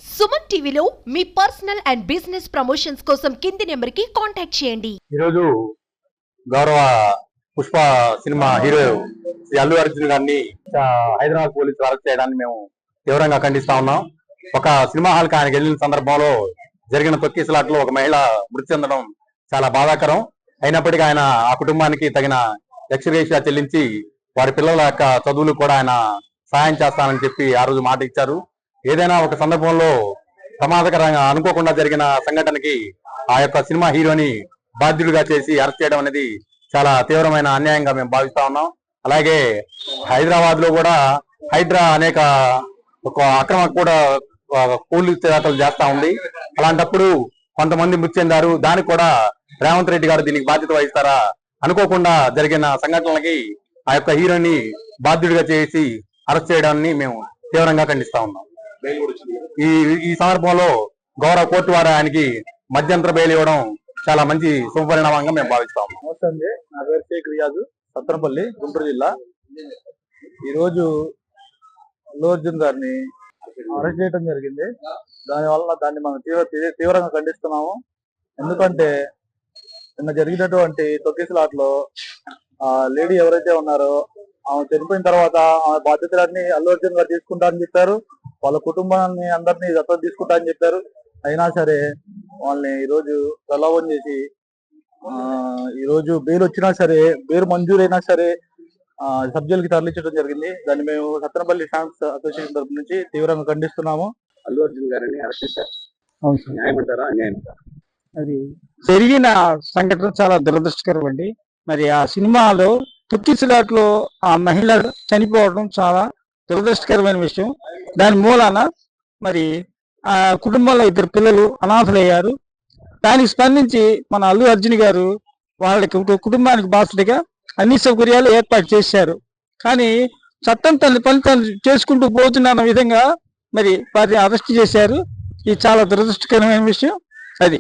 సుమన్ టీవీలో మీ personal and business promotions కోసం కింది నెంబర్కి కాంటాక్ట్ చేయండి. ఈరోజు గౌరవ పుష్ప సినిమా హీరో శ్రీ అల్లు అర్జున్ గారిని హైదరాబాద్ పోలీసులు అరెస్ట్ చేయడాన్ని మేము తీవ్రంగా ఖండిస్తా ఉన్నాం. ఒక సినిమా హాల్ కి ఆయనకు వెళ్ళిన సందర్భంలో జరిగిన తొక్కిసలాట్లో ఒక మహిళ మృతి చెందడం చాలా బాధాకరం. అయినప్పటికీ ఆయన ఆ కుటుంబానికి తగిన ఎక్స్గ్రేషియా చెల్లించి వారి పిల్లల యొక్క చదువులు కూడా ఆయన సహాయం చేస్తానని చెప్పి ఆ రోజు మాట ఇచ్చారు. ఏదైనా ఒక సందర్భంలో ప్రమాదకరంగా అనుకోకుండా జరిగిన సంఘటనకి ఆ యొక్క సినిమా హీరోని బాధ్యుడిగా చేసి అరెస్ట్ చేయడం అనేది చాలా తీవ్రమైన అన్యాయంగా మేము భావిస్తా ఉన్నాం. అలాగే హైదరాబాద్ లో కూడా హైడ్రా అనేక ఒక అక్రమ కూడా కూలీ చేతలు చేస్తా ఉంది. అలాంటప్పుడు కొంతమంది మృతి చెందారు. దానికి కూడా రేవంత్ రెడ్డి గారు దీనికి బాధ్యత వహిస్తారా? అనుకోకుండా జరిగిన సంఘటనలకి ఆ యొక్క హీరోని బాధ్యుడిగా చేసి అరెస్ట్ చేయడాన్ని మేము తీవ్రంగా ఖండిస్తా ఉన్నాం. ఈ సందర్భంలో గౌరవ కోర్టు వారు ఆయనకి మధ్యంతర బెయిల్ ఇవ్వడం చాలా మంచి శుభపరిణామంగా మేము భావిస్తాం. నమస్తే అండి, నా పేరు షేక్ రియాజు, సత్తనపల్లి, గుంటూరు జిల్లా. ఈరోజు అల్లు అర్జున్ గారిని అరెస్ట్ చేయడం జరిగింది. దాన్ని మనం తీవ్రంగా ఖండిస్తున్నాము. ఎందుకంటే నిన్న జరిగినటువంటి తొక్కిసలాట్లో ఆ లేడీ ఎవరైతే ఉన్నారో ఆమె చనిపోయిన తర్వాత ఆమె బాధ్యతలన్నీ అల్లు అర్జున్ గారు తీసుకుంటారని చెప్పారు. వాళ్ళ కుటుంబాన్ని అందరినీ దత్తత తీసుకుంటా అని చెప్పారు. అయినా సరే వాళ్ళని ఈరోజు ప్రలోభం చేసి ఈరోజు బెయిల్ వచ్చినా సరే, బెయిల్ మంజూరైనా సరే సబ్ జైలుకి తరలించడం జరిగింది. దాన్ని మేము సత్తనపల్లి ఫ్యాన్స్ అసోసియేషన్ తరఫు నుంచి తీవ్రంగా ఖండిస్తున్నాము. అల్లు అర్జున్ గారిని అరెస్ట్ చేశారు. అది జరిగిన సంఘటన చాలా దురదృష్టకరం అండి. మరి ఆ సినిమాలో తొక్కిసలాట్లో ఆ మహిళ చనిపోవడం చాలా దురదృష్టకరమైన విషయం. దాని మూలాన మరి ఆ కుటుంబంలో 2 పిల్లలు అనాథలయ్యారు. దానికి స్పందించి మన అల్లు అర్జున్ గారు వాళ్ళకి కుటుంబానికి బాధ్యతగా అన్ని సౌకర్యాలు ఏర్పాటు చేశారు. కానీ చట్టం తన పని తను చేసుకుంటూ పోతున్న విధంగా మరి వారిని అరెస్ట్ చేశారు. ఇది చాలా దురదృష్టకరమైన విషయం. అది